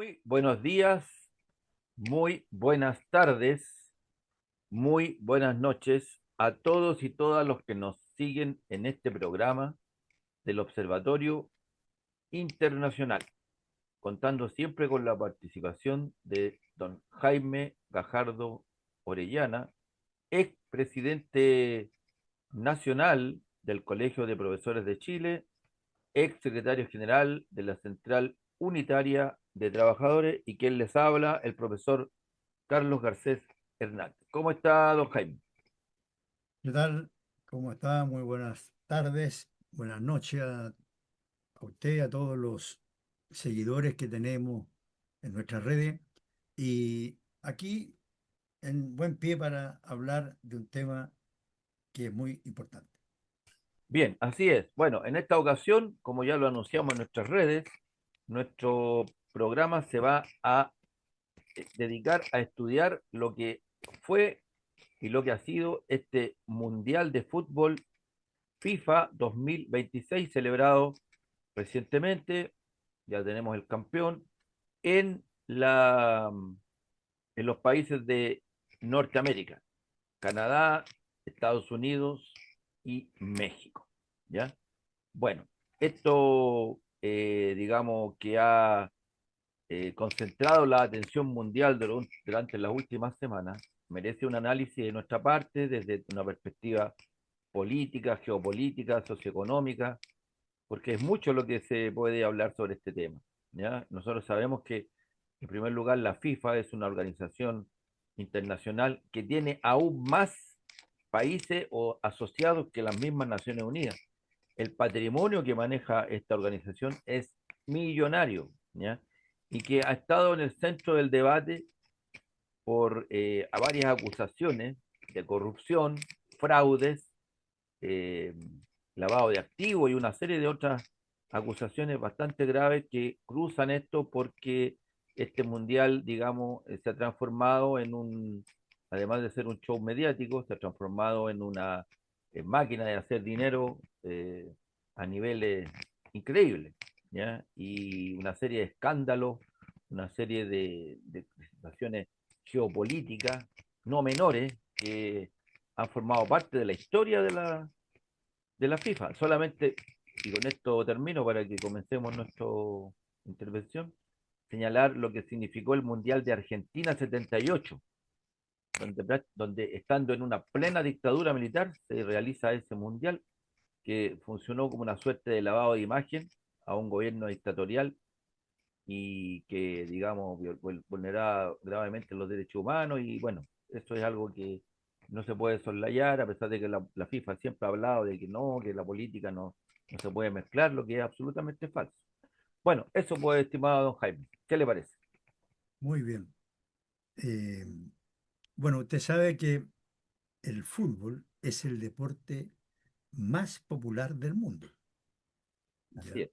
Muy buenos días, muy buenas tardes, muy buenas noches a todos y todas los que nos siguen en este programa del Observatorio Internacional, contando siempre con la participación de don Jaime Gajardo Orellana, ex presidente nacional del Colegio de Profesores de Chile, ex secretario general de la Central Unitaria de Trabajadores y quien les habla, el profesor Carlos Garcés Hernández. ¿Cómo está, don Jaime? ¿Qué tal? ¿Cómo está? Muy buenas tardes, buenas noches a usted, a todos los seguidores que tenemos en nuestras redes. Y aquí en buen pie para hablar de un tema que es muy importante. Bien, así es. Bueno, en esta ocasión, como ya lo anunciamos en nuestras redes, nuestro programa se va a dedicar a estudiar lo que fue y lo que ha sido este Mundial de Fútbol FIFA 2026 celebrado recientemente. Ya tenemos el campeón en en los países de Norteamérica, Canadá, Estados Unidos y México. ¿Ya? Bueno, esto, digamos, que ha concentrado la atención mundial durante las últimas semanas, merece un análisis de nuestra parte desde una perspectiva política, geopolítica, socioeconómica, porque es mucho lo que se puede hablar sobre este tema. ¿Ya? Nosotros sabemos que, en primer lugar, la FIFA es una organización internacional que tiene aún más países o asociados que las mismas Naciones Unidas. El patrimonio que maneja esta organización es millonario, ¿ya? Y que ha estado en el centro del debate por a varias acusaciones de corrupción, fraudes, eh, lavado de activos y una serie de otras acusaciones bastante graves que cruzan esto porque este mundial, digamos, se ha transformado en además de ser un show mediático, se ha transformado en una máquina de hacer dinero a niveles increíbles, ¿ya? Y una serie de escándalos, una serie de situaciones geopolíticas no menores que han formado parte de la historia de la FIFA. Solamente, y con esto termino para que comencemos nuestra intervención, señalar lo que significó el Mundial de Argentina 78, donde estando en una plena dictadura militar se realiza ese Mundial que funcionó como una suerte de lavado de imagen a un gobierno dictatorial y que, digamos, vulneraba gravemente los derechos humanos y bueno, eso es algo que no se puede soslayar, a pesar de que la FIFA siempre ha hablado de que no, que la política no se puede mezclar, lo que es absolutamente falso. Bueno, eso pues, estimado don Jaime, ¿qué le parece? Muy bien. Eh, bueno, usted sabe que el fútbol es el deporte más popular del mundo, Así ¿ya? es,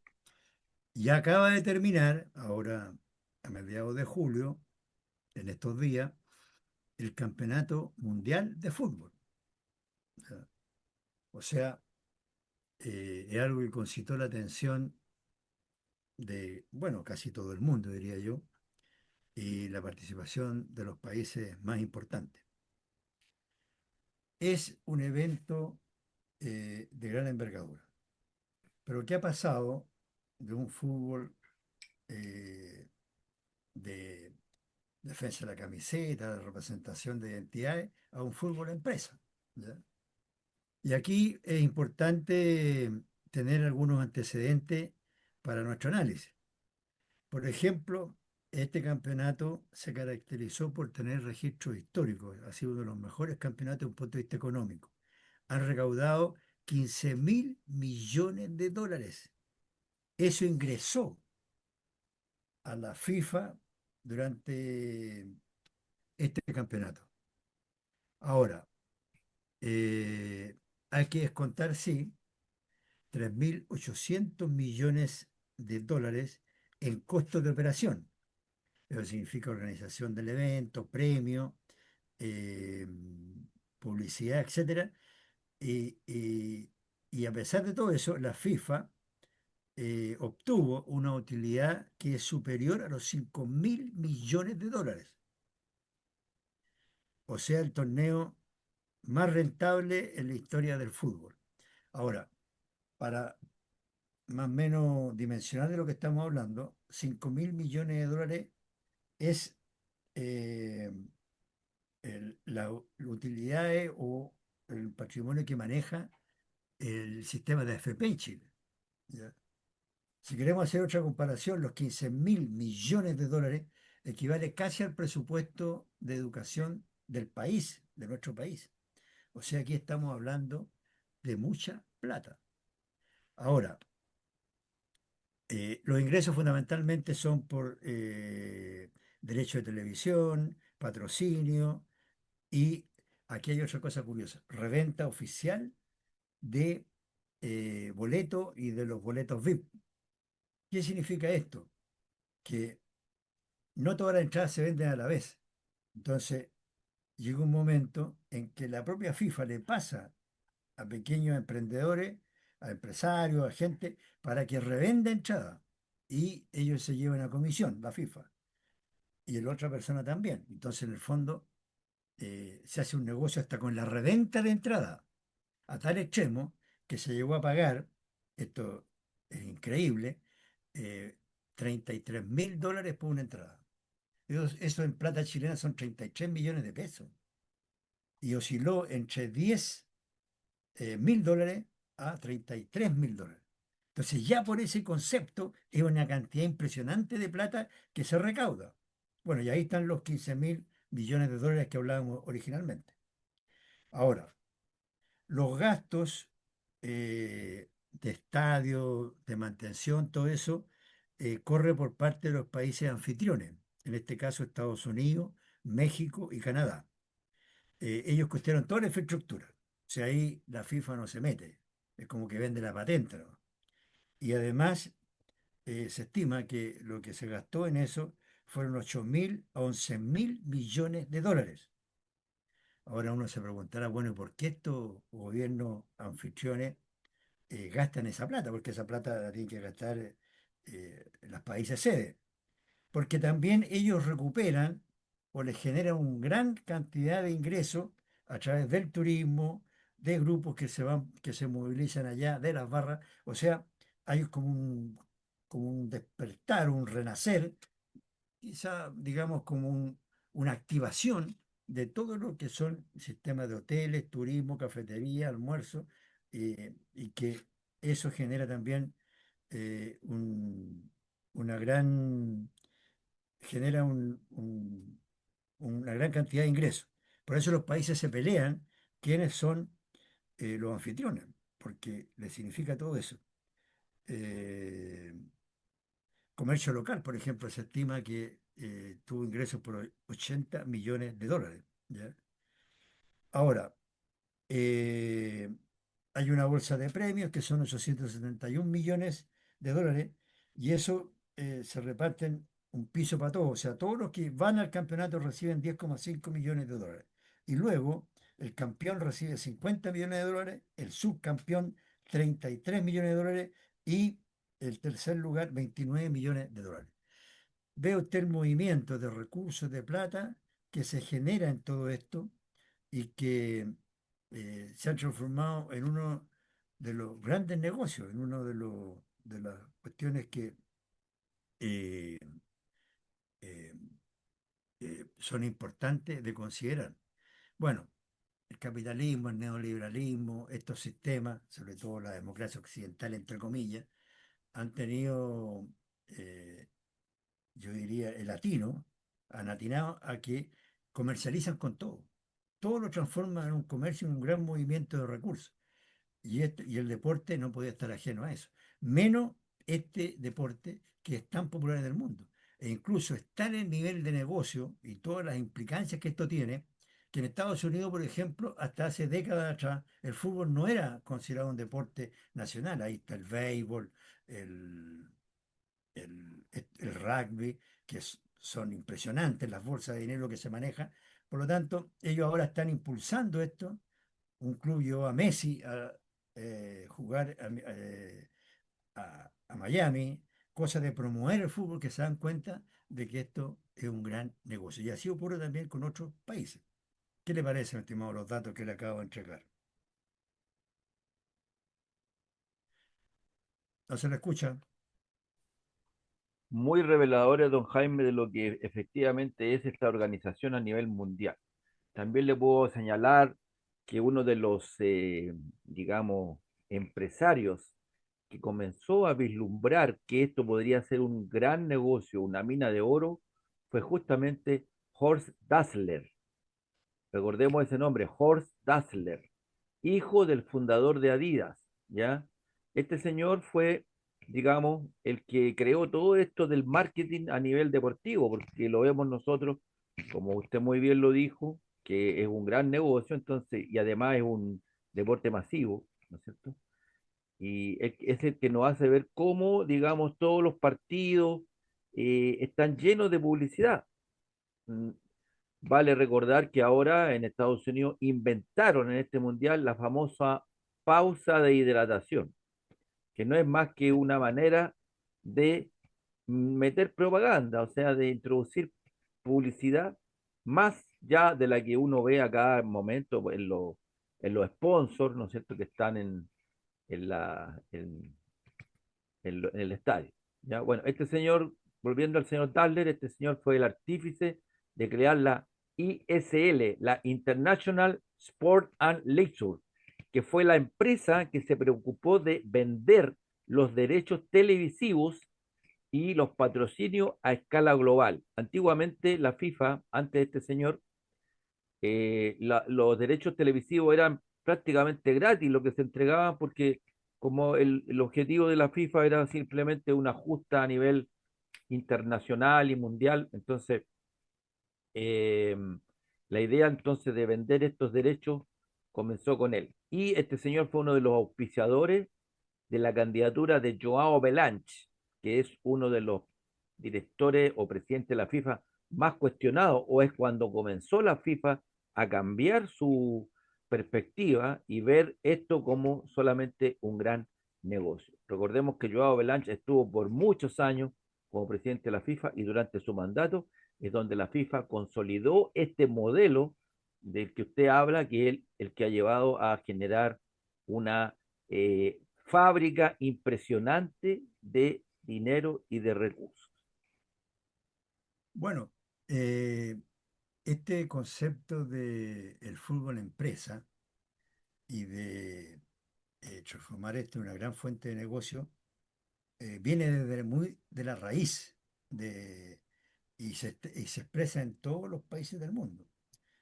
Y acaba de terminar, ahora a mediados de julio, en estos días, el Campeonato Mundial de Fútbol. ¿Ya? O sea, es algo que concitó la atención de, bueno, casi todo el mundo, diría yo, y la participación de los países más importantes. Es un evento de gran envergadura. Pero ¿qué ha pasado de un fútbol eh, de defensa de la camiseta, de representación de identidades, a un fútbol empresa? ¿Ya? Y aquí es importante tener algunos antecedentes para nuestro análisis. Por ejemplo, este campeonato se caracterizó por tener registros históricos. Ha sido uno de los mejores campeonatos desde un punto de vista económico. Han recaudado 15.000 millones de dólares. Eso ingresó a la FIFA durante este campeonato. Ahora, eh, hay que descontar, sí, 3.800 millones de dólares en costos de operación. Eso significa organización del evento, premio, eh, publicidad, etcétera. Y, y- y a pesar de todo eso, la FIFA obtuvo una utilidad que es superior a los 5.000 millones de dólares. O sea, el torneo más rentable en la historia del fútbol. Ahora, para más o menos dimensionar de lo que estamos hablando, 5.000 millones de dólares es eh, la utilidad o el patrimonio que maneja el sistema de AFP en Chile. ¿Ya? Si queremos hacer otra comparación, los 15.000 millones de dólares equivale casi al presupuesto de educación del país, de nuestro país. O sea, aquí estamos hablando de mucha plata. Ahora, los ingresos fundamentalmente son por derecho de televisión, patrocinio y aquí hay otra cosa curiosa, reventa oficial de boletos y de los boletos VIP. ¿Qué significa esto? Que no todas las entradas se venden a la vez. Entonces, llega un momento en que la propia FIFA le pasa a pequeños emprendedores, a empresarios, a gente, para que revenda entradas. Y ellos se llevan a comisión, la FIFA. Y la otra persona también. Entonces, en el fondo, se hace un negocio hasta con la reventa de entrada, a tal extremo que se llegó a pagar, esto es increíble, eh, 33.000 dólares por una entrada. Eso en plata chilena son 33 millones de pesos. Y osciló entre 10.000 dólares a 33.000 dólares. Entonces ya por ese concepto es una cantidad impresionante de plata que se recauda. Bueno, y ahí están los 15.000 millones de dólares que hablábamos originalmente. Ahora, los gastos de estadio, de mantención, todo eso, corre por parte de los países anfitriones, en este caso Estados Unidos, México y Canadá. Ellos costearon toda la infraestructura. O sea, ahí la FIFA no se mete. Es como que vende la patente, ¿no? Y además se estima que lo que se gastó en eso fueron 8.000 a 11.000 millones de dólares. Ahora uno se preguntará, bueno, ¿y por qué estos gobiernos anfitriones gastan esa plata? Porque esa plata la tienen que gastar los países sede. Porque también ellos recuperan o les generan una gran cantidad de ingresos a través del turismo, de grupos que se van, que se movilizan allá, de las barras. O sea, hay como un despertar, un renacer, quizá, digamos, como una activación de todo lo que son sistemas de hoteles, turismo, cafetería, almuerzo, y que eso genera también una gran genera una gran cantidad de ingresos. Por eso los países se pelean quiénes son los anfitriones, porque les significa todo eso. Eh, Comercio local, por ejemplo, se estima que tuvo ingresos por 80 millones de dólares. ¿Ya? Ahora, eh, hay una bolsa de premios que son 871 millones de dólares y eso se reparten un piso para todos. O sea, todos los que van al campeonato reciben 10,5 millones de dólares. Y luego el campeón recibe 50 millones de dólares, el subcampeón 33 millones de dólares y el tercer lugar 29 millones de dólares. Ve usted el movimiento de recursos de plata que se genera en todo esto y que se han transformado en uno de los grandes negocios, en uno de las cuestiones que eh, eh, son importantes de considerar. Bueno, el capitalismo, el neoliberalismo, estos sistemas, sobre todo la democracia occidental, entre comillas, han tenido, eh, yo diría, el latino, han atinado a que comercializan con todo. Todo lo transforman en un comercio, en un gran movimiento de recursos. Y el deporte no podía estar ajeno a eso. Menos este deporte que es tan popular en el mundo. E incluso está en el nivel de negocio y todas las implicancias que esto tiene, que en Estados Unidos, por ejemplo, hasta hace décadas atrás, el fútbol no era considerado un deporte nacional. Ahí está el béisbol, el, el rugby, son impresionantes las bolsas de dinero que se manejan. Por lo tanto, ellos ahora están impulsando esto. Un club llevó a Messi a jugar a Miami, cosa de promover el fútbol, que se dan cuenta de que esto es un gran negocio. Y así ocurre también con otros países. ¿Qué le parece, mi estimado, los datos que le acabo de entregar? ¿No se le escucha? Muy reveladores, don Jaime, de lo que efectivamente es esta organización a nivel mundial. También le puedo señalar que uno de los, digamos, empresarios que comenzó a vislumbrar que esto podría ser un gran negocio, una mina de oro, fue justamente Horst Dassler. Recordemos ese nombre, Horst Dassler, hijo del fundador de Adidas, ¿ya? Este señor fue, digamos, el que creó todo esto del marketing a nivel deportivo, porque lo vemos nosotros, como usted muy bien lo dijo, que es un gran negocio, entonces, y además es un deporte masivo, ¿no es cierto? Y es el que nos hace ver cómo, digamos, todos los partidos están llenos de publicidad. Mm, Vale recordar que ahora en Estados Unidos inventaron en este mundial la famosa pausa de hidratación, que no es más que una manera de meter propaganda, o sea, de introducir publicidad más ya de la que uno ve a cada momento en los sponsors, ¿no es cierto?, que están en la, en el estadio. ¿Ya? Bueno, este señor, volviendo al señor Daller, este señor fue el artífice de crear la ISL, la International Sport and Leisure, que fue la empresa que se preocupó de vender los derechos televisivos y los patrocinios a escala global. Antiguamente la FIFA, antes de este señor, los derechos televisivos eran prácticamente gratis lo que se entregaban porque como el objetivo de la FIFA era simplemente una justa a nivel internacional y mundial, entonces eh, la idea entonces de vender estos derechos comenzó con él. Y este señor fue uno de los auspiciadores de la candidatura de Joao Belanche, que es uno de los directores o presidentes de la FIFA más cuestionados, o es cuando comenzó la FIFA a cambiar su perspectiva y ver esto como solamente un gran negocio. Recordemos que Joao Belanche estuvo por muchos años como presidente de la FIFA y durante su mandato es donde la FIFA consolidó este modelo del que usted habla, que es el que ha llevado a generar una fábrica impresionante de dinero y de recursos. Bueno, eh, este concepto de el fútbol empresa y de transformar esto en una gran fuente de negocio viene desde muy de la raíz de, y se expresa en todos los países del mundo.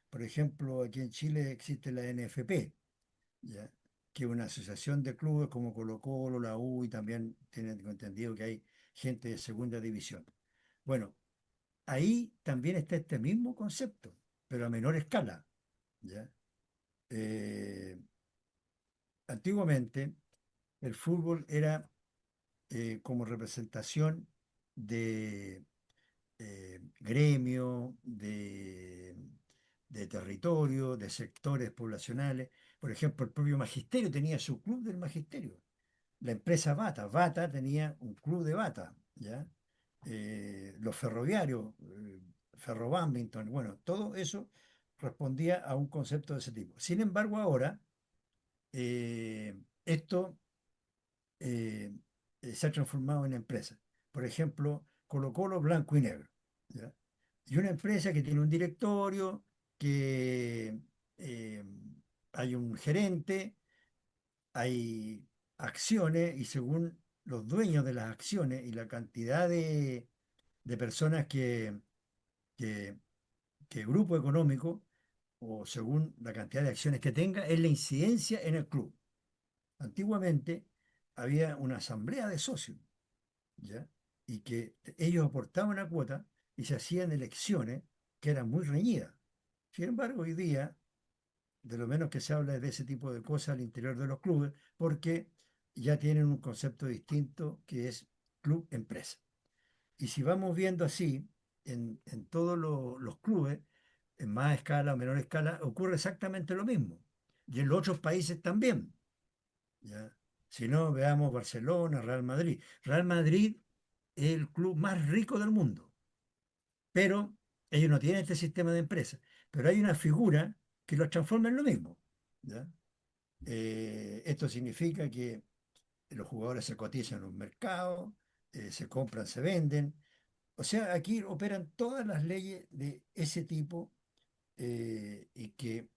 Por ejemplo, aquí en Chile existe la NFP, ¿ya? Que es una asociación de clubes como Colo-Colo, la U, y también tienen entendido que hay gente de segunda división. Bueno, ahí también está este mismo concepto, pero a menor escala, ¿ya? Eh, Antiguamente el fútbol era como representación de gremio, de territorio, de sectores poblacionales. Por ejemplo, el propio magisterio tenía su club del magisterio. La empresa Bata, Bata tenía un club de Bata, ¿ya? Los ferroviarios, Ferrobadminton, bueno, todo eso respondía a un concepto de ese tipo. Sin embargo, ahora esto eh, se ha transformado en empresa. Por ejemplo, Colo-Colo blanco y negro, ¿ya? Y una empresa que tiene un directorio, que eh, hay un gerente, hay acciones y según los dueños de las acciones y la cantidad de personas que, que grupo económico o según la cantidad de acciones que tenga, es la incidencia en el club. Antiguamente había una asamblea de socios, ¿ya? Y que ellos aportaban una cuota y se hacían elecciones que eran muy reñidas. Sin embargo, hoy día, de lo menos que se habla es de ese tipo de cosas al interior de los clubes, porque ya tienen un concepto distinto que es club-empresa. Y si vamos viendo así, en todos los clubes, en más escala o menor escala, ocurre exactamente lo mismo. Y en los otros países también, ¿ya? Si no, veamos Barcelona, Real Madrid. Real Madrid es el club más rico del mundo, pero ellos no tienen este sistema de empresa. Pero hay una figura que los transforma en lo mismo. ¿Ya? Esto significa que los jugadores se cotizan en un mercado, se compran, se venden. O sea, aquí operan todas las leyes de ese tipo y que,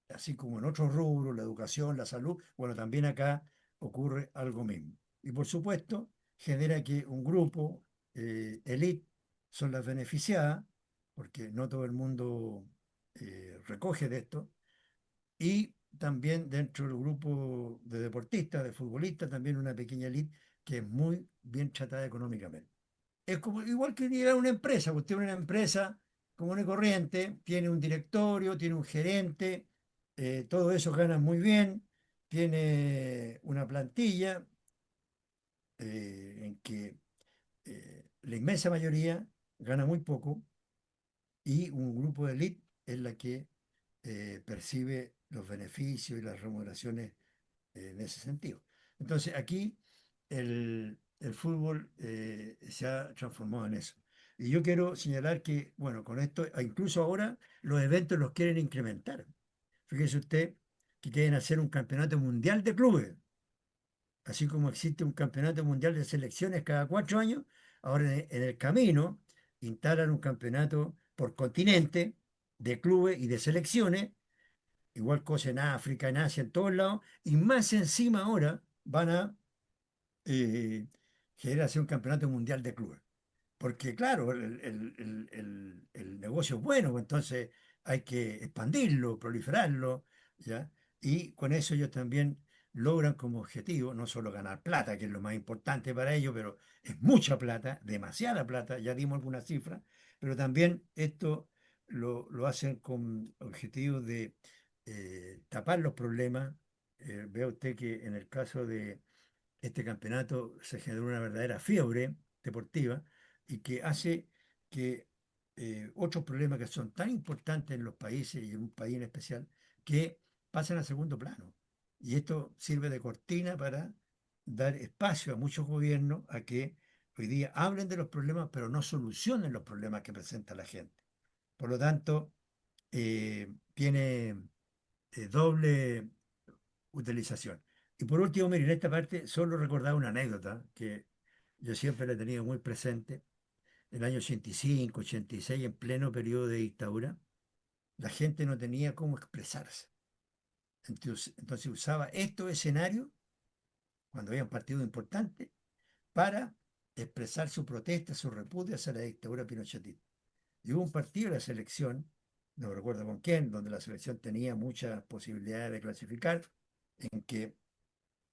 así como en otros rubros, la educación, la salud, bueno, también acá ocurre algo mismo. Y por supuesto, genera que un grupo, elite, son las beneficiadas, porque no todo el mundo recoge de esto, y también dentro del grupo de deportistas, de futbolistas, también una pequeña elite que es muy bien tratada económicamente. Es como, igual que llegar a una empresa, usted tiene una empresa común y corriente, tiene un directorio, tiene un gerente, todo eso gana muy bien, tiene una plantilla en que la inmensa mayoría gana muy poco y un grupo de élite es la que percibe los beneficios y las remuneraciones en ese sentido. Entonces aquí el fútbol se ha transformado en eso. Y yo quiero señalar que, bueno, con esto, incluso ahora los eventos los quieren incrementar. Fíjese usted que quieren hacer un campeonato mundial de clubes, así como existe un campeonato mundial de selecciones cada 4 años, ahora en el camino instalan un campeonato por continente de clubes y de selecciones, igual cosa en África, en Asia, en todos lados, y más encima ahora van a eh, querer hacer un campeonato mundial de clubes. Porque claro, el negocio es bueno, pues entonces hay que expandirlo, proliferarlo, ¿ya? Y con eso ellos también logran como objetivo no solo ganar plata, que es lo más importante para ellos, pero es mucha plata, demasiada plata, ya dimos algunas cifras, pero también esto lo hacen con objetivos de tapar los problemas. Vea usted que en el caso de este campeonato se generó una verdadera fiebre deportiva y que hace que otros problemas que son tan importantes en los países y en un país en especial, que pasan a segundo plano. Y esto sirve de cortina para dar espacio a muchos gobiernos a que hoy día hablen de los problemas, pero no solucionen los problemas que presenta la gente. Por lo tanto, tiene doble utilización. Y por último, mire, en esta parte solo recordar una anécdota que yo siempre la he tenido muy presente. El año 85, 86, en pleno periodo de dictadura, la gente no tenía cómo expresarse. Entonces usaba estos escenarios, cuando había un partido importante, para expresar su protesta, su repudio hacia la dictadura pinochetista. Y hubo un partido de la selección, no recuerdo con quién, donde la selección tenía muchas posibilidades de clasificar, en que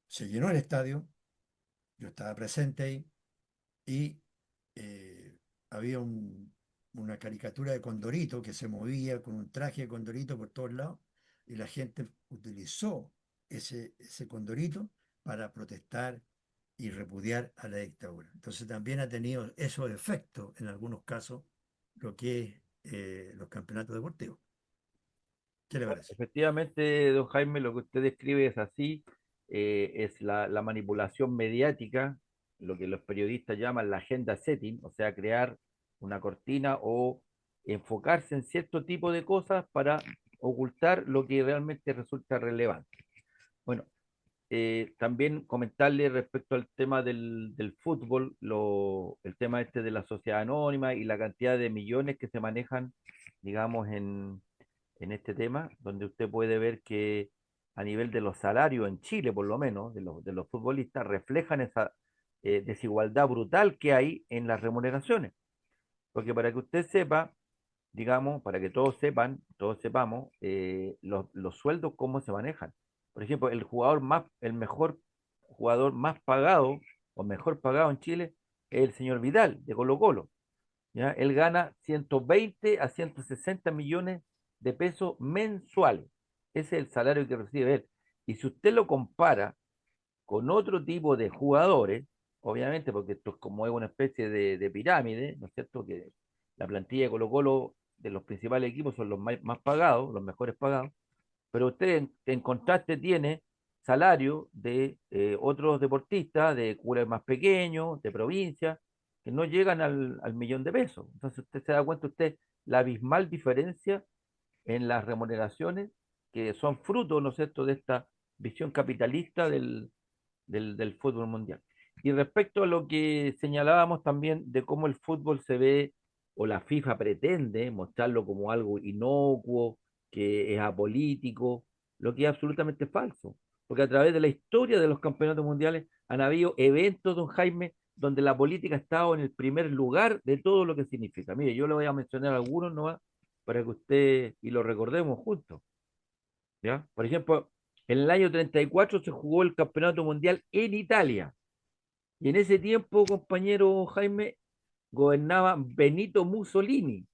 se llenó el estadio. Yo estaba presente ahí y eh, había una caricatura de Condorito que se movía con un traje de Condorito por todos lados y la gente utilizó ese Condorito para protestar y repudiar a la dictadura. Entonces también ha tenido esos efectos en algunos casos lo que es los campeonatos deportivos. ¿Qué le parece? Efectivamente, don Jaime, lo que usted describe es así, es la manipulación mediática, lo que los periodistas llaman la agenda setting, o sea, crear una cortina o enfocarse en cierto tipo de cosas para ocultar lo que realmente resulta relevante. Bueno, también comentarle respecto al tema del fútbol, el tema este de la sociedad anónima y la cantidad de millones que se manejan, digamos, en este tema, donde usted puede ver que a nivel de los salarios en Chile, por lo menos, de los futbolistas, reflejan esa desigualdad brutal que hay en las remuneraciones. Porque para que usted sepa, digamos, para que todos sepan, todos sepamos, los sueldos cómo se manejan. Por ejemplo, el mejor jugador más pagado o mejor pagado en Chile es el señor Vidal de Colo-Colo. ¿Ya? Él gana 120 a 160 millones de pesos mensuales. Ese es el salario que recibe él. Y si usted lo compara con otro tipo de jugadores, obviamente, porque esto es como es una especie de pirámide, ¿no es cierto? Que la plantilla de Colo-Colo de los principales equipos son los más pagados, los mejores pagados, pero usted en contraste tiene salario de otros deportistas, de clubes más pequeños, de provincia, que no llegan al millón de pesos. Entonces usted se da cuenta, usted, la abismal diferencia en las remuneraciones que son fruto, ¿no es cierto?, de esta visión capitalista del fútbol mundial. Y respecto a lo que señalábamos también de cómo el fútbol se ve, o la FIFA pretende mostrarlo como algo inocuo, que es apolítico, lo que es absolutamente falso. Porque a través de la historia de los campeonatos mundiales han habido eventos, don Jaime, donde la política ha estado en el primer lugar de todo lo que significa. Mire, yo le voy a mencionar algunos nomás para que usted y lo recordemos juntos. ¿Ya? Por ejemplo, en el año 34 se jugó el campeonato mundial en Italia. Y en ese tiempo, compañero Jaime, gobernaba Benito Mussolini.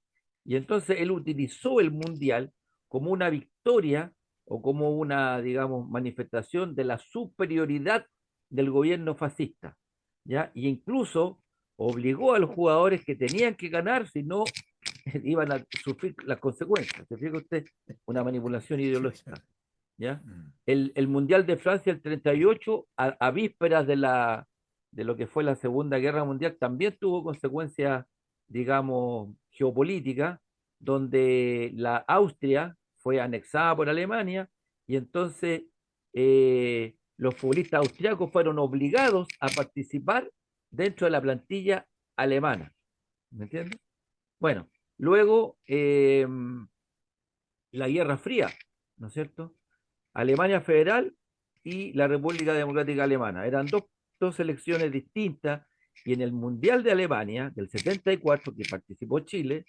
Y entonces él utilizó el mundial como una victoria o como una, digamos, manifestación de la superioridad del gobierno fascista. ¿Ya? Y incluso obligó a los jugadores que tenían que ganar, si no iban a sufrir las consecuencias. ¿Se fija usted? Una manipulación Sí, ideológica. sí. ¿Ya? Mm. El Mundial de Francia el 38, a vísperas de lo que fue la Segunda Guerra Mundial, también tuvo consecuencias, digamos, geopolíticas, donde la Austria fue anexada por Alemania y entonces los futbolistas austriacos fueron obligados a participar dentro de la plantilla alemana. ¿Me entiendes? Bueno, luego la Guerra Fría, ¿no es cierto? Alemania Federal y la República Democrática Alemana. Eran dos selecciones distintas y en el Mundial de Alemania del 74 que participó Chile,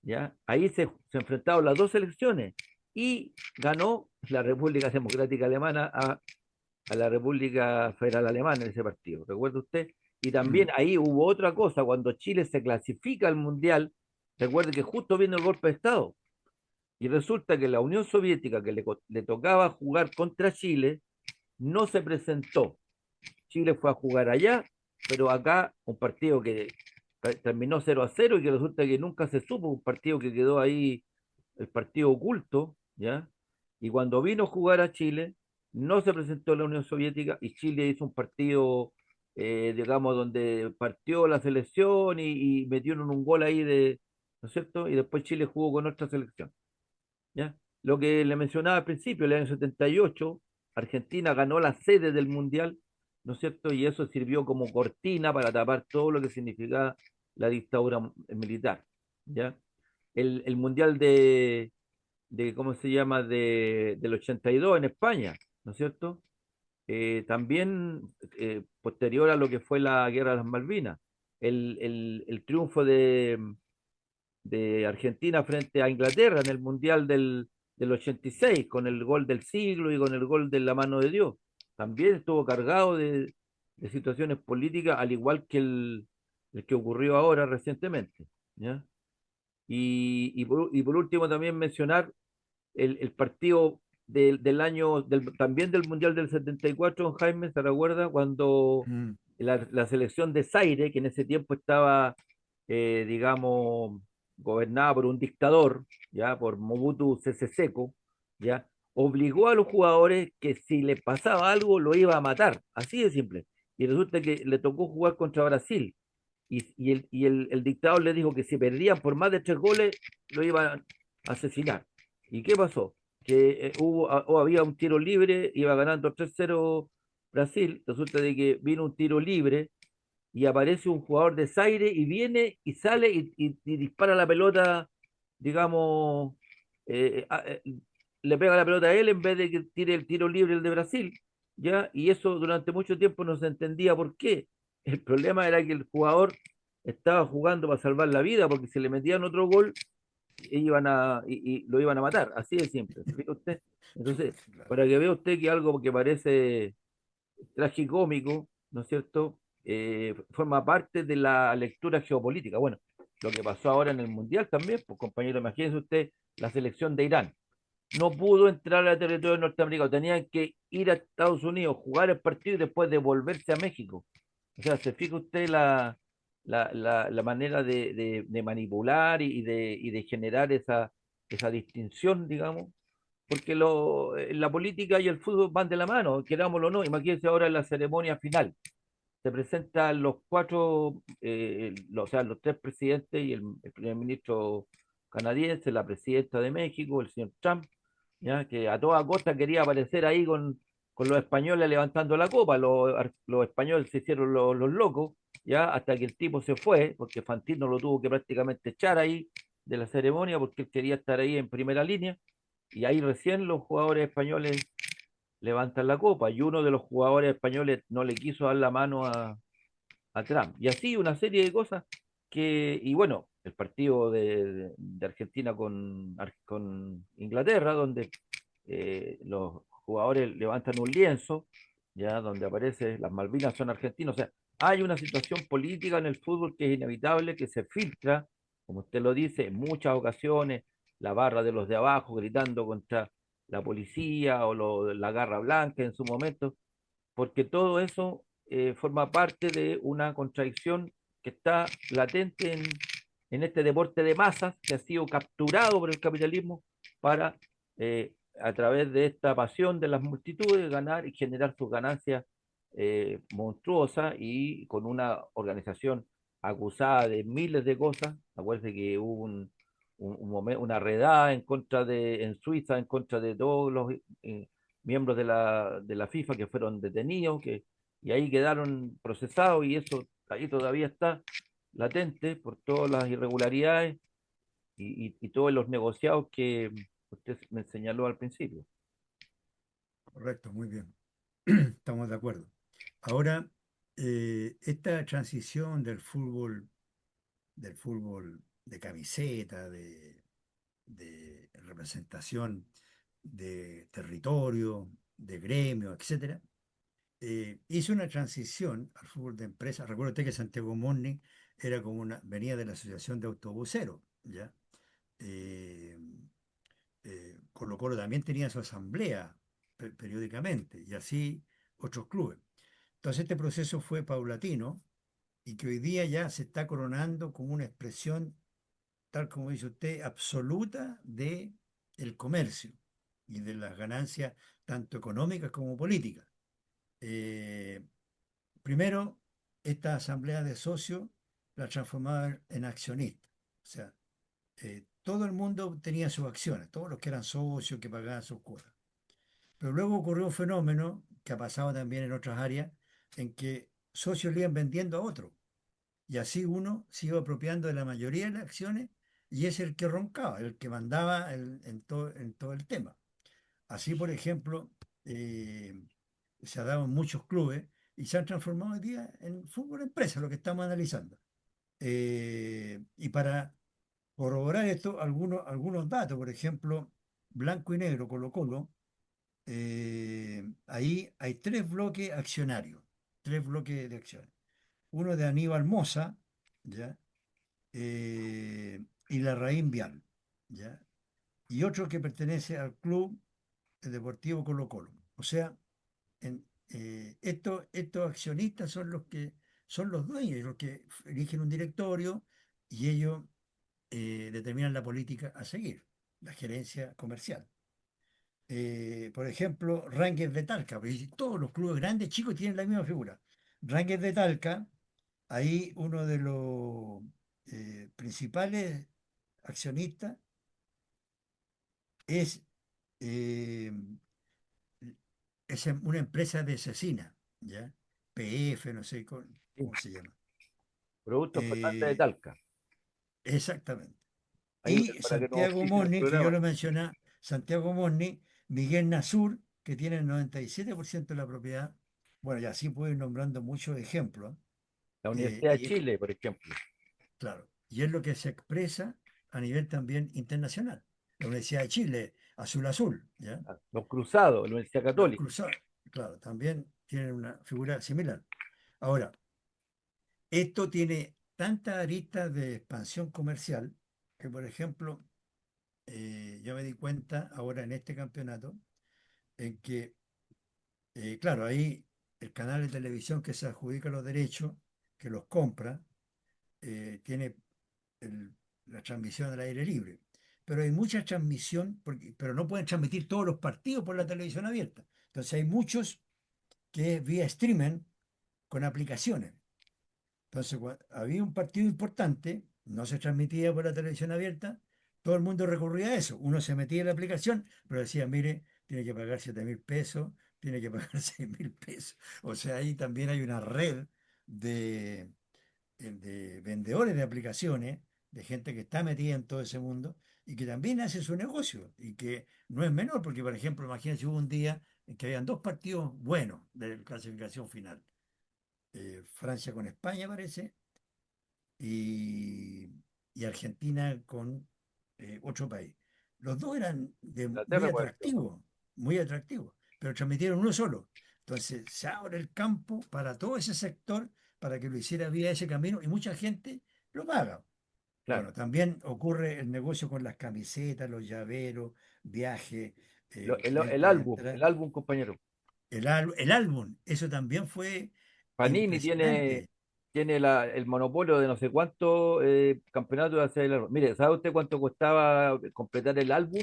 ¿ya? Ahí se enfrentaron las dos selecciones y ganó la República Democrática Alemana a la República Federal Alemana en ese partido, ¿recuerda usted? Y también Mm. ahí hubo otra cosa, cuando Chile se clasifica al Mundial, recuerde que justo viene el golpe de Estado, y resulta que la Unión Soviética, que le tocaba jugar contra Chile, no se presentó. Chile fue a jugar allá, pero acá un partido que terminó 0-0 y que resulta que nunca se supo, un partido que quedó ahí, el partido oculto, ¿ya? Y cuando vino a jugar a Chile, no se presentó la Unión Soviética y Chile hizo un partido, digamos, donde partió la selección y metieron un gol ahí ¿no es cierto? Y después Chile jugó con otra selección. ¿Ya? Lo que le mencionaba al principio, el año 78 Argentina ganó la sede del Mundial, ¿no es cierto? Y eso sirvió como cortina para tapar todo lo que significaba la dictadura militar, ¿ya? El Mundial ¿cómo se llama?, del 82 en España, ¿no es cierto? También posterior a lo que fue la Guerra de las Malvinas, el triunfo de Argentina frente a Inglaterra en el Mundial del 86, con el gol del siglo y con el gol de la mano de Dios. También estuvo cargado de situaciones políticas, al igual que el que ocurrió ahora recientemente. ¿Ya? Y por último también mencionar el partido del año, también del Mundial del 74, don Jaime, ¿se recuerda? Cuando Mm. la selección de Zaire, que en ese tiempo estaba, digamos, gobernada por un dictador, ya, por Mobutu Sese Seko, ya, obligó a los jugadores que si les pasaba algo lo iba a matar, así de simple. Y resulta que le tocó jugar contra Brasil. El dictador le dijo que si perdían por más de 3 goles, lo iban a asesinar. ¿Y qué pasó? Que había un tiro libre, iba ganando 3-0 Brasil, resulta de que vino un tiro libre y aparece un jugador de Zaire y viene y sale y dispara la pelota, digamos, eh, a- eh, le pega la pelota a él en vez de que tire el tiro libre el de Brasil, ¿ya? Y eso durante mucho tiempo no se entendía por qué. El problema era que el jugador estaba jugando para salvar la vida, porque si le metían otro gol, y lo iban a matar, así de simple. ¿Se fija usted? Entonces, Chuta, claro. para que vea usted que algo que parece tragicómico, ¿no es cierto? Forma parte de la lectura geopolítica. Bueno, lo que pasó ahora en el Mundial también, pues compañero, imagínense usted la selección de Irán. No pudo entrar al territorio norteamericano, tenían que ir a Estados Unidos, jugar el partido y después devolverse a México. O sea, se fija usted la manera de manipular y de generar esa distinción, digamos, porque la política y el fútbol van de la mano, querámoslo o no. Imagínense ahora en la ceremonia final. Se presentan los cuatro, o sea, los tres presidentes y el primer ministro canadiense, la presidenta de México, el señor Trump, ¿ya? Que a toda costa quería aparecer ahí con los españoles levantando la copa. Los españoles se hicieron los locos, ¿ya? Hasta que el tipo se fue, porque Fantino lo tuvo que prácticamente echar ahí de la ceremonia, porque él quería estar ahí en primera línea, y ahí recién los jugadores españoles levantan la copa, y uno de los jugadores españoles no le quiso dar la mano a Trump. Y así una serie de cosas y bueno, el partido de Argentina con Inglaterra, donde los jugadores levantan un lienzo, ya donde aparece las Malvinas son argentinos. O sea, hay una situación política en el fútbol que es inevitable, que se filtra, como usted lo dice, en muchas ocasiones, la barra de los de abajo gritando contra la policía o la garra blanca en su momento, porque todo eso forma parte de una contradicción que está latente en este deporte de masas que ha sido capturado por el capitalismo para, a través de esta pasión de las multitudes, ganar y generar sus ganancias monstruosas y con una organización acusada de miles de cosas. Acuérdense que hubo una redada en Suiza en contra de todos los miembros de la FIFA que fueron detenidos, y ahí quedaron procesados y eso ahí todavía está latente por todas las irregularidades y todos los negociados que usted me señaló al principio. Correcto, muy bien. Estamos de acuerdo. Ahora, esta transición del fútbol de camiseta, de representación de territorio, de gremio, etcétera, hizo una transición al fútbol de empresa. Recuerda usted que Santiago Morning era como venía de la Asociación de Autobuseros, ¿ya? Eh, Colo Colo también tenía su asamblea periódicamente, y así otros clubes. Entonces este proceso fue paulatino y que hoy día ya se está coronando como una expresión, tal como dice usted, absoluta de el comercio y de las ganancias tanto económicas como políticas. Eh, Primero, esta asamblea de socios la transformaba en accionista. O sea, todo el mundo tenía sus acciones, todos los que eran socios, que pagaban sus cuotas. Pero luego ocurrió un fenómeno que ha pasado también en otras áreas, en que socios le iban vendiendo a otros. Y así uno se iba apropiando de la mayoría de las acciones y es el que roncaba, el que mandaba en todo el tema. Así, por ejemplo, eh, se ha dado en muchos clubes y se han transformado hoy día en fútbol empresa, lo que estamos analizando. Y para corroborar esto, algunos datos, por ejemplo, Blanco y Negro, Colo-Colo, ahí hay tres bloques accionarios, tres bloques de acciones. Uno de Aníbal Mosa, ¿ya? Y la Raín Vial, ¿ya? Y otro que pertenece al Club Deportivo Colo-Colo. O sea, estos accionistas son los que son los dueños, los que eligen un directorio y ellos determinan la política a seguir, la gerencia comercial. Por ejemplo, Rangers de Talca, porque todos los clubes grandes, chicos, tienen la misma figura. Rangers de Talca, ahí uno de los principales accionistas es, eh, una empresa de cecina, ¿ya? PF, no sé Sí. cómo se llama. Productos Fernández de Eh, Talca. Exactamente. Ahí Y para que nos Santiago auspicie el Morni, que yo programa. lo mencioné, Santiago Morni, Miguel Nasur, que tiene el 97% de la propiedad. Bueno, y así puedo ir nombrando muchos ejemplos. La ¿Eh? Universidad de Y es, Chile, por ejemplo. claro, y es lo que se expresa a nivel también internacional. La Universidad de Chile, Azul Azul, ¿ya? Los Cruzados, la Universidad Los Católica. Cruzados, claro, también tienen una figura similar. Ahora, esto tiene tantas aristas de expansión comercial que, por ejemplo, yo me di cuenta ahora en este campeonato en que, claro, ahí el canal de televisión que se adjudica los derechos, que los compra, tiene el- la transmisión al aire libre. pero hay mucha transmisión, pero no pueden transmitir todos los partidos por la televisión abierta. Entonces hay muchos que es vía streaming con aplicaciones. Entonces, había un partido importante, no se transmitía por la televisión abierta, todo el mundo recurría a eso. Uno se metía en la aplicación, pero decía, mire, tiene que pagar 7.000 pesos, tiene que pagar 6.000 pesos. O sea, ahí también hay una red de, de vendedores de aplicaciones, de gente que está metida en todo ese mundo y que también hace su negocio y que no es menor, porque, por ejemplo, imagínense, hubo un día en que habían dos partidos buenos de clasificación final. Francia con España, parece, y, y Argentina con otro país. Los dos eran Inglaterra puede ser. muy atractivos, pero transmitieron uno solo. Entonces se abre el campo para todo ese sector para que lo hiciera vía ese camino y mucha gente lo paga. Claro. Bueno, también ocurre el negocio con las camisetas, los llaveros, viajes, venta de El entradas. álbum, compañero. El álbum, eso también fue Panini impresionante. tiene el monopolio de no sé cuántos campeonatos de hacer el álbum. Mire, ¿sabe usted cuánto costaba completar el álbum?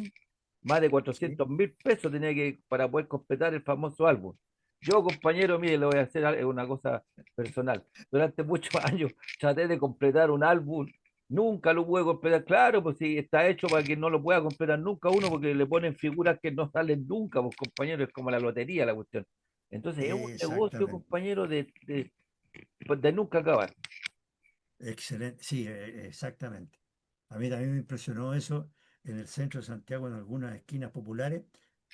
Más de ¿Sí? 400.000 pesos tenía que para poder completar el famoso álbum. Yo, compañero, mire, le voy a hacer una cosa personal. Durante muchos años traté de completar un álbum, nunca lo pude completar. Claro, pues si está hecho para que no lo pueda completar nunca uno, porque le ponen figuras que no salen nunca, pues compañero, es como la lotería la cuestión. Entonces es un negocio, Exactamente. compañero, pues, de nunca acabar. Excelente, sí, exactamente. A mí también me impresionó eso en el centro de Santiago, en algunas esquinas populares.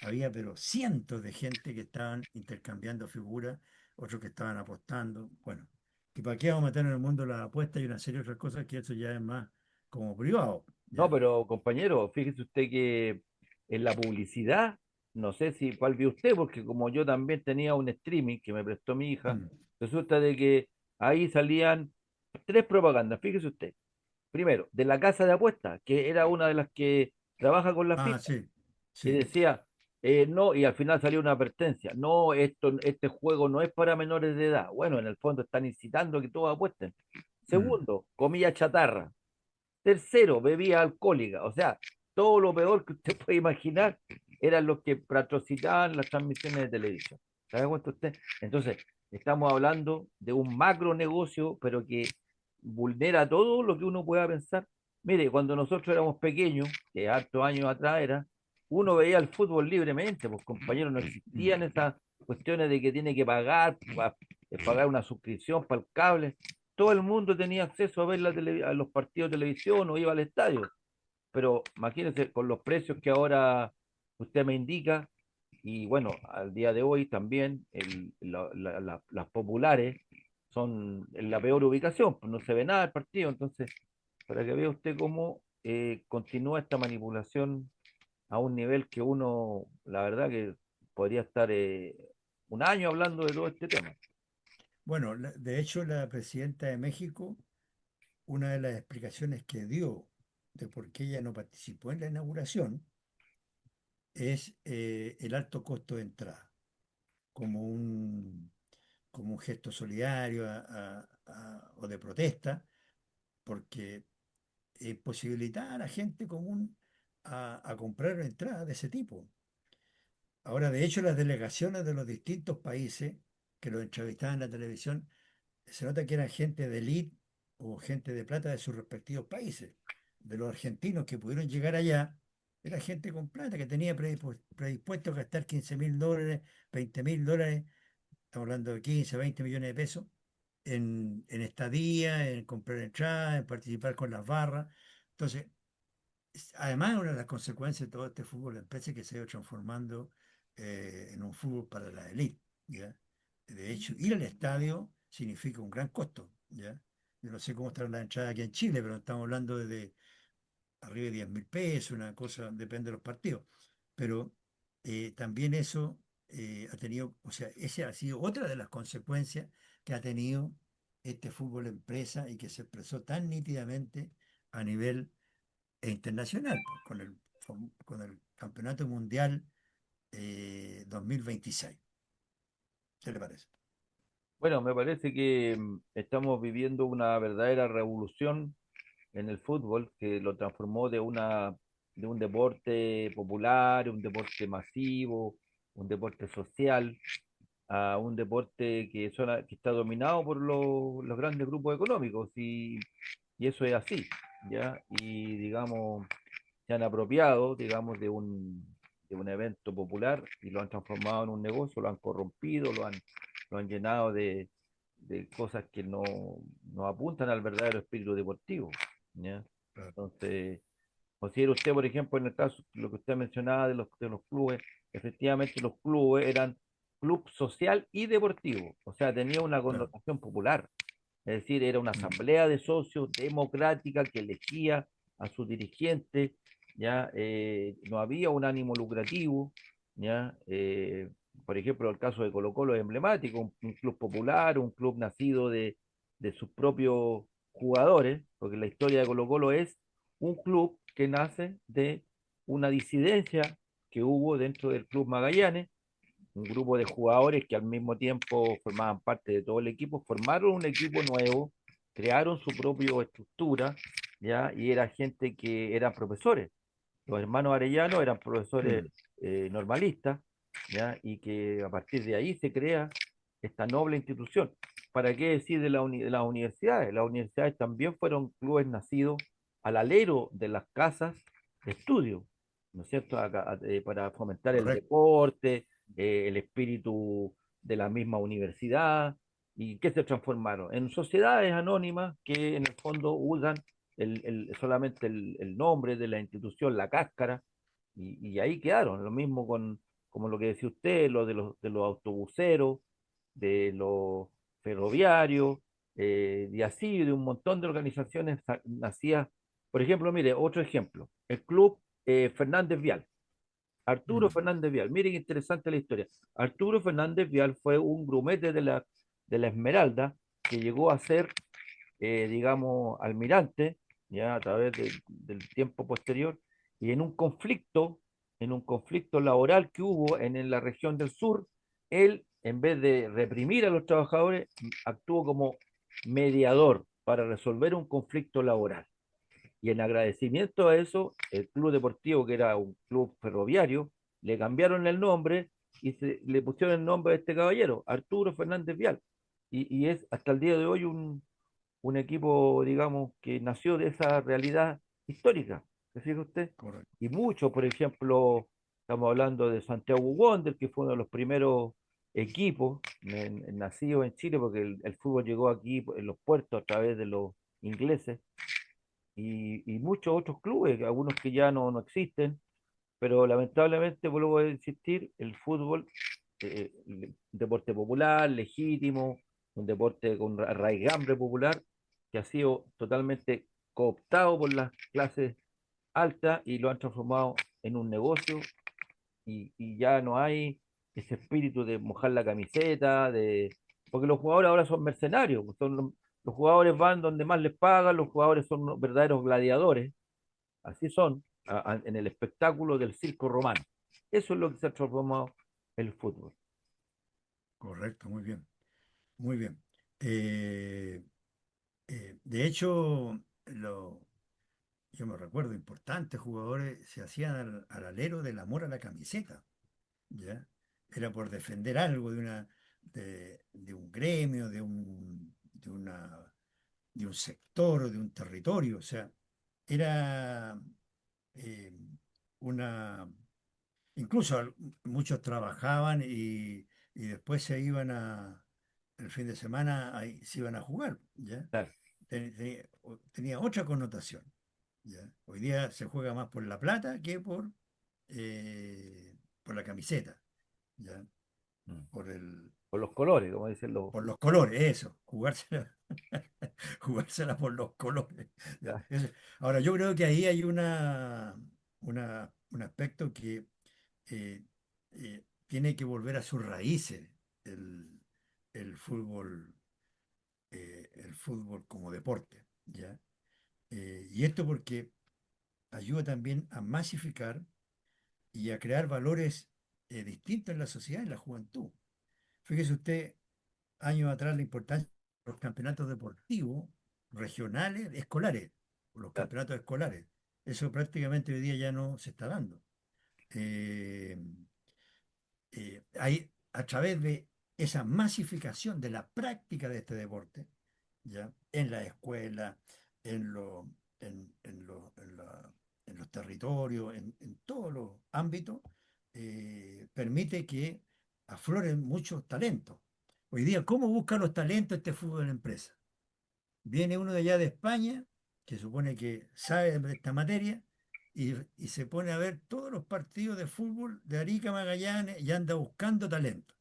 Había, pero cientos de gente que estaban intercambiando figuras, otros que estaban apostando. Bueno, ¿y para qué vamos a meter en el mundo la apuesta y una serie de otras cosas que eso ya es más como privado? No, ¿Ya? pero compañero, fíjese usted que en la publicidad, no sé si cuál vio usted, porque como yo también tenía un streaming que me prestó mi hija, Mm. resulta de que ahí salían tres propagandas, fíjese usted. Primero, de la casa de apuestas, que era una de las que trabaja con la Ah, FIFA, sí, y sí. decía, no, y al final salió una advertencia, no, este juego no es para menores de edad. Bueno, en el fondo están incitando a que todos apuesten. Mm. Segundo, comida chatarra. Tercero, bebida alcohólica. O sea, todo lo peor que usted puede imaginar eran los que patrocinaban las transmisiones de televisión. ¿Se da cuenta usted? Entonces, estamos hablando de un macro negocio, pero que vulnera todo lo que uno pueda pensar. Mire, cuando nosotros éramos pequeños, que hartos años atrás era, uno veía el fútbol libremente, pues compañeros, no Mm. existían esas cuestiones de que tiene que pagar, pagar una suscripción para el cable. Todo el mundo tenía acceso a ver a los partidos de televisión o iba al estadio, pero imagínense con los precios que ahora usted me indica, y bueno, al día de hoy también las populares son en la peor ubicación, pues no se ve nada del partido, entonces, para que vea usted cómo continúa esta manipulación a un nivel que uno, la verdad que podría estar un año hablando de todo este tema. Bueno, de hecho, la presidenta de México, una de las explicaciones que dio de por qué ella no participó en la inauguración es el alto costo de entrada, como como un gesto solidario o de protesta, porque posibilitar a la gente común a comprar entradas de ese tipo. Ahora, de hecho, las delegaciones de los distintos países que los entrevistaban en la televisión, se nota que eran gente de élite o gente de plata de sus respectivos países. De los argentinos que pudieron llegar allá, era gente con plata que tenía predispuesto a gastar 15.000 dólares, 20.000 dólares, estamos hablando de 15, 20 millones de pesos, en estadía, en comprar entradas, en participar con las barras. Entonces, además, una de las consecuencias de todo este fútbol de empresa es que se ha ido transformando en un fútbol para la élite, ¿ya? De hecho, ir al estadio significa un gran costo, ¿ya? Yo no sé cómo están las entradas aquí en Chile, pero estamos hablando de arriba de 10.000 pesos, una cosa, depende de los partidos. Pero también eso ha tenido, o sea, esa ha sido otra de las consecuencias que ha tenido este fútbol empresa y que se expresó tan nítidamente a nivel internacional, pues, con el Campeonato Mundial 2026. ¿Qué le parece? Bueno, me parece que estamos viviendo una verdadera revolución en el fútbol que lo transformó de una de un deporte popular, un deporte masivo, un deporte social, a un deporte que está dominado por los grandes grupos económicos, y eso es así, ¿ya? Y digamos, se han apropiado, digamos, de un evento popular y lo han transformado en un negocio, lo han corrompido, lo han llenado de cosas que no apuntan al verdadero espíritu deportivo, ¿ya? Claro. Entonces, considera usted, por ejemplo, en el caso, lo que usted mencionaba de los clubes, efectivamente los clubes eran club social y deportivo, o sea, tenía una Claro. connotación popular, es decir, era una Mm. asamblea de socios democrática que elegía a sus dirigentes, ¿ya? No había un ánimo lucrativo, ¿ya? Por ejemplo, el caso de Colo-Colo es emblemático, un club popular, un club nacido de sus propios jugadores, porque la historia de Colo-Colo es un club que nace de una disidencia que hubo dentro del Club Magallanes, un grupo de jugadores que al mismo tiempo formaban parte de todo el equipo, formaron un equipo nuevo, crearon su propia estructura, ¿ya? Y era gente que eran profesores. Los hermanos Arellano eran profesores Mm. normalistas, ¿ya? Y que a partir de ahí se crea esta noble institución. ¿Para qué decir de las universidades? Las universidades también fueron clubes nacidos al alero de las casas de estudio, ¿no es cierto? Para fomentar el Correcto. deporte, el espíritu de la misma universidad, y que se transformaron en sociedades anónimas que en el fondo usan solamente el nombre de la institución, la cáscara, y ahí quedaron. Lo mismo como lo que decía usted, lo de los autobuseros, de los ferroviarios, y así de un montón de organizaciones nacidas. Por ejemplo, mire, otro ejemplo, el club Fernández Vial. Arturo Mm. Fernández Vial, miren qué interesante la historia. Arturo Fernández Vial fue un grumete de la Esmeralda que llegó a ser, digamos, almirante, ya a través del tiempo posterior, y en un conflicto laboral que hubo en la región del sur, él, en vez de reprimir a los trabajadores, actuó como mediador para resolver un conflicto laboral. Y en agradecimiento a eso, el club deportivo, que era un club ferroviario, le cambiaron el nombre y le pusieron el nombre de este caballero, Arturo Fernández Vial. Y es hasta el día de hoy un equipo, digamos, que nació de esa realidad histórica, ¿se fija usted? Correcto. Y muchos, por ejemplo, estamos hablando de Santiago Wander, que fue uno de los primeros equipos nacidos en Chile, porque el fútbol llegó aquí en los puertos a través de los ingleses, y muchos otros clubes, algunos que ya no existen, pero lamentablemente, vuelvo a insistir, el fútbol, deporte popular, legítimo, un deporte con raigambre popular, que ha sido totalmente cooptado por las clases altas y lo han transformado en un negocio, y ya no hay ese espíritu de mojar la camiseta, porque los jugadores ahora son mercenarios, los jugadores van donde más les pagan, los jugadores son verdaderos gladiadores, así son, en el espectáculo del circo romano. Eso es lo que se ha transformado el fútbol. Correcto. Muy bien. Muy bien. Eh, de hecho, yo me recuerdo, importantes jugadores se hacían al alero del amor a la camiseta, ¿ya? Era por defender algo de un gremio, de un sector, de un territorio. O sea, era eh, una... Incluso muchos trabajaban y después el fin de semana ahí, se iban a jugar, ¿ya? Claro. Tenía otra connotación, ¿ya? Hoy día se juega más por la plata que por la camiseta, ¿ya? Mm. Por el, Por los colores, como dicen por los colores, eso, jugársela, jugársela por los colores. ¿Ya? ya, Ahora, yo creo que ahí hay un aspecto que tiene que volver a sus raíces el, el fútbol, el fútbol como deporte, ¿ya? Y esto porque ayuda también a masificar y a crear valores distintos en la sociedad, en la juventud. Fíjese usted, años atrás, la importancia de los campeonatos deportivos regionales, escolares, los claro. campeonatos escolares. Eso prácticamente hoy día ya no se está dando. Eh, Hay, a través de esa masificación de la práctica de este deporte, ¿ya? En la escuela, en, lo- en los territorios, en todos los ámbitos, permite que afloren muchos talentos. Hoy día, ¿cómo busca los talentos este fútbol en empresa? Viene uno de allá de España, que supone que sabe de esta materia, y se pone a ver todos los partidos de fútbol de Arica a Magallanes y anda buscando talento.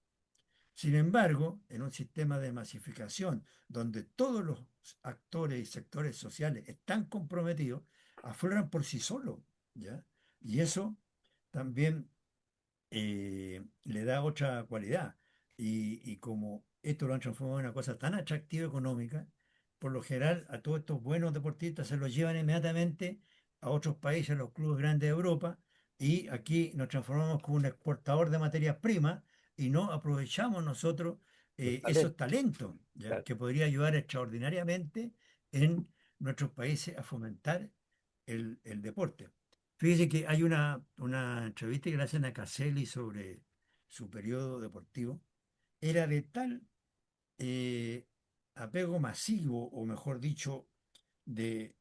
Sin embargo, en un sistema de masificación donde todos los actores y sectores sociales están comprometidos, afloran por sí solos, ¿ya? Y eso también le da otra cualidad. Y como esto lo han transformado en una cosa tan atractiva económica, por lo general a todos estos buenos deportistas se los llevan inmediatamente a otros países, a los clubes grandes de Europa, y aquí nos transformamos como un exportador de materias primas y no aprovechamos nosotros Los esos talentos, talentos, ¿ya? claro. Que podría ayudar extraordinariamente en nuestros países a fomentar el deporte. Fíjese que hay una entrevista que le hacen a Caselli sobre su periodo deportivo. Era de tal eh, apego masivo, o mejor dicho, de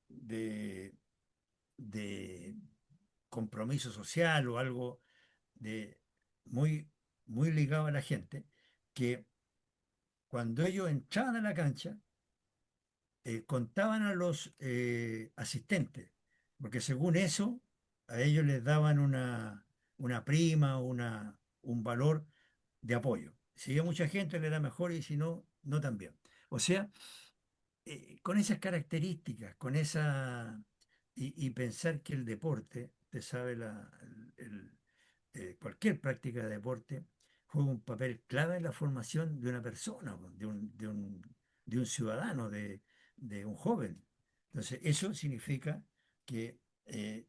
compromiso social o algo de muy, muy ligado a la gente, que cuando ellos entraban a la cancha, contaban a los asistentes, porque según eso, a ellos les daban una prima, un valor de apoyo. Si había mucha gente, le era mejor, y si no, no tan bien. O sea, con esas características, y pensar que el deporte, usted sabe, cualquier práctica de deporte juega un papel clave en la formación de una persona, po, de un ciudadano, de un joven. Entonces, eso significa que eh,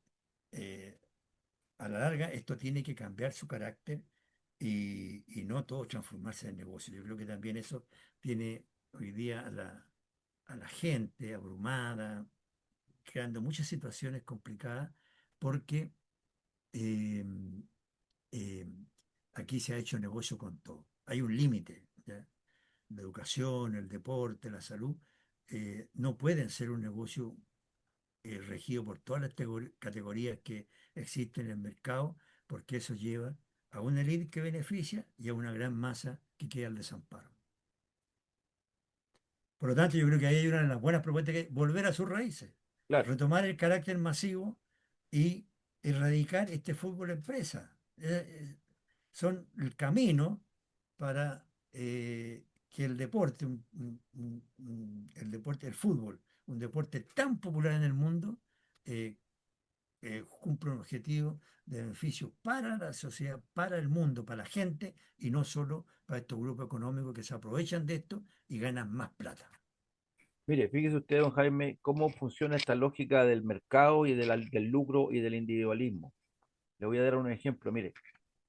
a la larga esto tiene que cambiar su carácter, y no todo transformarse en negocio. Yo creo que también eso tiene hoy día a la gente abrumada, creando muchas situaciones complicadas, porque eh, eh, aquí se ha hecho negocio con todo. Hay un límite, ¿ya? La educación, el deporte, la salud, no pueden ser un negocio regido por todas las categorías que existen en el mercado, porque eso lleva a una élite que beneficia y a una gran masa que queda al desamparo. Por lo tanto, yo creo que ahí hay una de las buenas propuestas, que es volver a sus raíces, Claro. retomar el carácter masivo y erradicar este fútbol empresa. Son el camino para que el deporte, el deporte, el fútbol, un deporte tan popular en el mundo, eh, cumpla un objetivo de beneficio para la sociedad, para el mundo, para la gente, y no solo para estos grupos económicos que se aprovechan de esto y ganan más plata. Mire, fíjese usted, don Jaime, cómo funciona esta lógica del mercado y del lucro y del individualismo. Le voy a dar un ejemplo. Mire,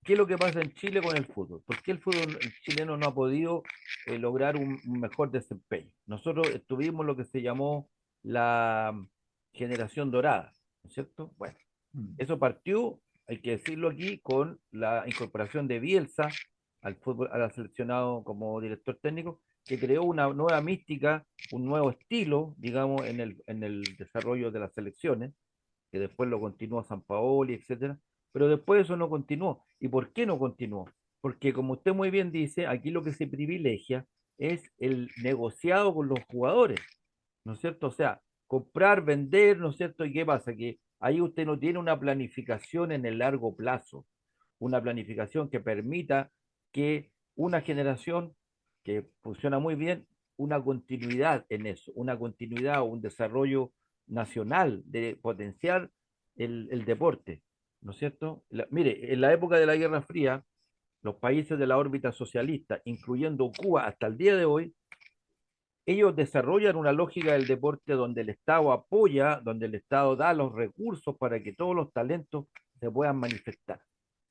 ¿qué es lo que pasa en Chile con el fútbol? ¿Por qué el fútbol chileno no ha podido lograr un mejor desempeño? Nosotros tuvimos lo que se llamó la generación dorada, ¿no es cierto? Bueno, Mm. eso partió, hay que decirlo aquí, con la incorporación de Bielsa al fútbol, al seleccionado como director técnico, que creó una nueva mística, un nuevo estilo, digamos, en el desarrollo de las selecciones, que después lo continuó Sampaoli, etcétera, pero después eso no continuó. ¿Y por qué no continuó? Porque como usted muy bien dice, aquí lo que se privilegia es el negociado con los jugadores, ¿no es cierto? O sea, comprar, vender, ¿no es cierto? ¿Y qué pasa? Que ahí usted no tiene una planificación en el largo plazo, una planificación que permita que una generación que funciona muy bien, una continuidad en eso, una continuidad o un desarrollo nacional de potenciar el deporte, ¿no es cierto? Mire, en la época de la Guerra Fría, los países de la órbita socialista, incluyendo Cuba hasta el día de hoy, ellos desarrollan una lógica del deporte donde el Estado apoya, donde el Estado da los recursos para que todos los talentos se puedan manifestar.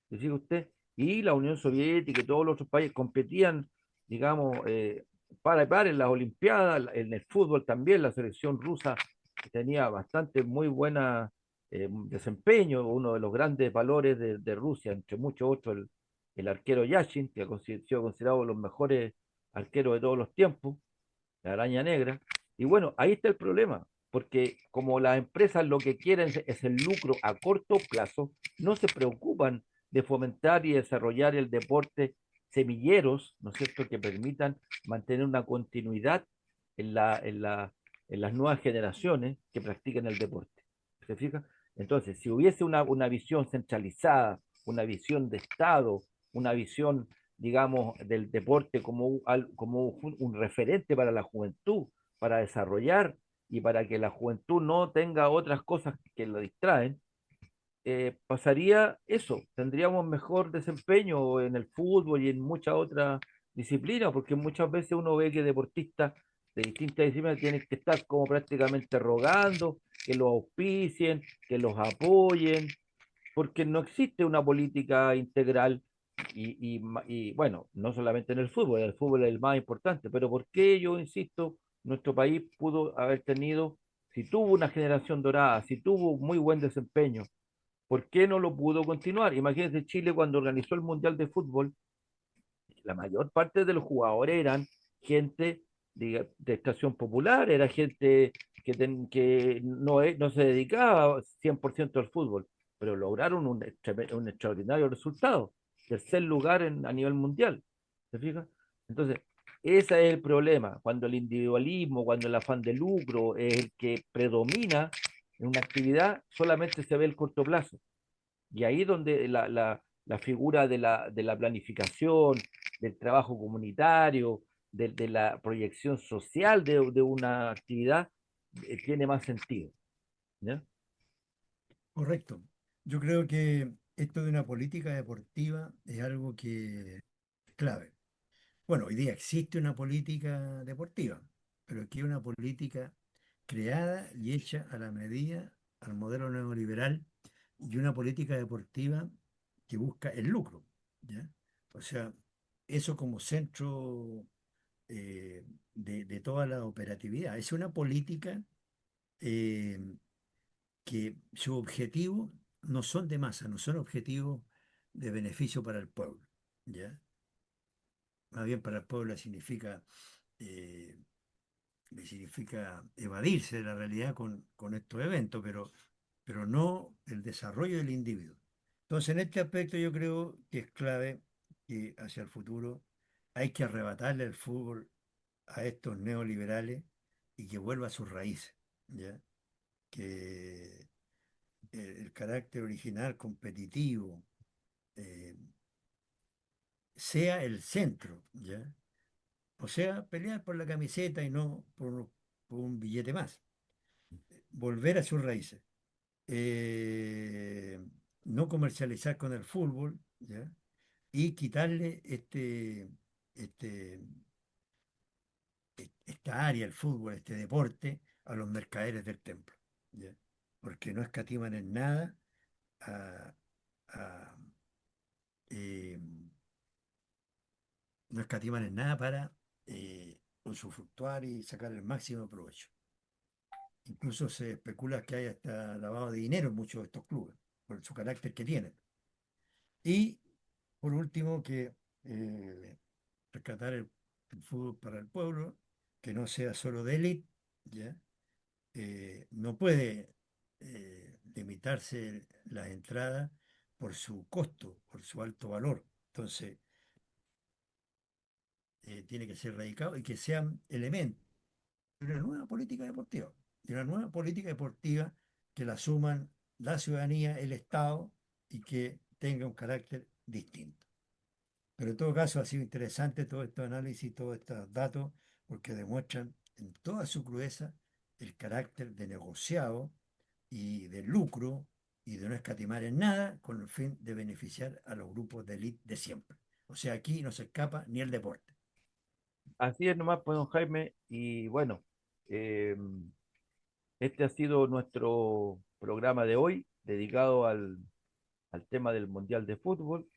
Decía usted, y la Unión Soviética y todos los otros países competían, digamos, par a par en las Olimpiadas, en el fútbol también, la selección rusa tenía bastante muy buena desempeño, uno de los grandes valores de Rusia, entre muchos otros, el arquero Yashin, que ha sido considerado los mejores arqueros de todos los tiempos, la araña negra. Y bueno, ahí está el problema, porque como las empresas lo que quieren es el lucro a corto plazo, no se preocupan de fomentar y desarrollar el deporte semilleros, ¿no es cierto?, que permitan mantener una continuidad en, en las nuevas generaciones que practican el deporte. ¿Se fija? Entonces, si hubiese una visión centralizada, una visión de Estado, una visión, digamos, del deporte como como un referente para la juventud, para desarrollar y para que la juventud no tenga otras cosas que la distraen, pasaría eso, tendríamos mejor desempeño en el fútbol y en muchas otras disciplinas, porque muchas veces uno ve que deportistas de distintas disciplinas tienen que estar como prácticamente rogando que los auspicien, que los apoyen, porque no existe una política integral y, bueno, no solamente en el fútbol es el más importante, pero ¿por qué yo insisto, nuestro país pudo haber tenido, si tuvo una generación dorada, si tuvo muy buen desempeño, ¿por qué no lo pudo continuar? Imagínense Chile cuando organizó el Mundial de Fútbol, la mayor parte de los jugadores eran gente de extracción popular, era gente que no, no se dedicaba 100% al fútbol, pero lograron un extraordinario resultado, tercer lugar a nivel mundial. ¿Se fija? Entonces, ese es el problema, cuando el individualismo, cuando el afán de lucro es el que predomina en una actividad, solamente se ve el corto plazo. Y ahí donde la figura de la planificación, del trabajo comunitario, de la proyección social de una actividad, tiene más sentido. ¿Ya? Correcto. Yo creo que esto de una política deportiva es algo que es clave. Bueno, hoy día existe una política deportiva, pero aquí hay una política creada y hecha a la medida, al modelo neoliberal, y una política deportiva que busca el lucro, ¿ya? O sea, eso como centro de toda la operatividad. Es una política eh, que su objetivo no son de masa, no son objetivos de beneficio para el pueblo, ¿ya? Más bien para el pueblo eh, significa evadirse de la realidad con estos eventos, pero no el desarrollo del individuo. Entonces, en este aspecto yo creo que es clave que hacia el futuro hay que arrebatarle el fútbol a estos neoliberales y que vuelva a sus raíces, ¿ya? Que el carácter original competitivo eh, sea el centro, ¿ya? O sea, pelear por la camiseta y no por un billete más. Volver a sus raíces. Eh, no comercializar con el fútbol, ¿ya? Y quitarle este, esta área, el fútbol, este deporte, a los mercaderes del templo, ¿ya? Porque no escatiman en nada a, a, eh, no escatiman en nada para usufructuar y sacar el máximo provecho. Incluso se especula que hay hasta lavado de dinero en muchos de estos clubes, por su carácter que tienen. Y por último, que rescatar el fútbol para el pueblo, que no sea solo de élite, ¿ya? No puede limitarse las entradas por su costo, por su alto valor. Entonces, tiene que ser radicado y que sean elementos de una nueva política deportiva, de una nueva política deportiva que la asuman la ciudadanía, el Estado y que tenga un carácter distinto. Pero en todo caso ha sido interesante todo este análisis, todos estos datos, porque demuestran en toda su crudeza el carácter de negociado y de lucro y de no escatimar en nada con el fin de beneficiar a los grupos de élite de siempre. O sea, aquí no se escapa ni el deporte. Así es nomás, pues, don Jaime, y bueno, eh, este ha sido nuestro programa de hoy, dedicado al tema del Mundial de Fútbol.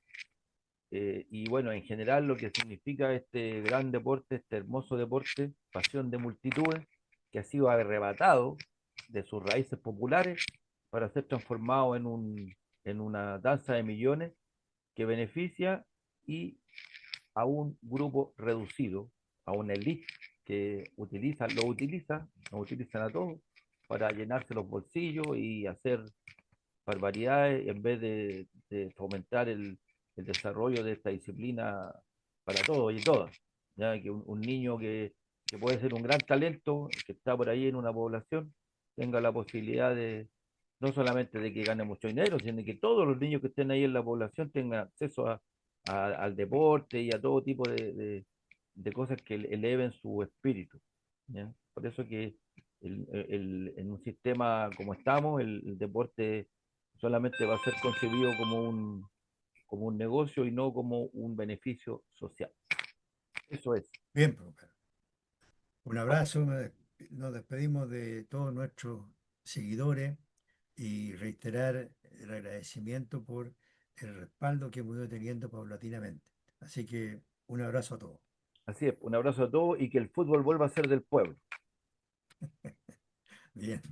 Y bueno, en general lo que significa este gran deporte, este hermoso deporte, pasión de multitudes, que ha sido arrebatado de sus raíces populares para ser transformado en una danza de millones que beneficia y a un grupo reducido, a una elite que lo utilizan a todos para llenarse los bolsillos y hacer barbaridades en vez de fomentar el desarrollo de esta disciplina para todos y todas. ¿Ya? Que un niño que puede ser un gran talento, que está por ahí en una población, tenga la posibilidad de, no solamente de que gane mucho dinero, sino que todos los niños que estén ahí en la población tengan acceso al deporte y a todo tipo de cosas que eleven su espíritu. ¿Ya? Por eso que en un sistema como estamos, el deporte solamente va a ser concebido como un negocio y no como un beneficio social. Eso es. Bien, profe. Un abrazo, nos despedimos de todos nuestros seguidores y reiterar el agradecimiento por el respaldo que hemos ido teniendo paulatinamente. Así que un abrazo a todos. Así es. Un abrazo a todos y que el fútbol vuelva a ser del pueblo. Bien.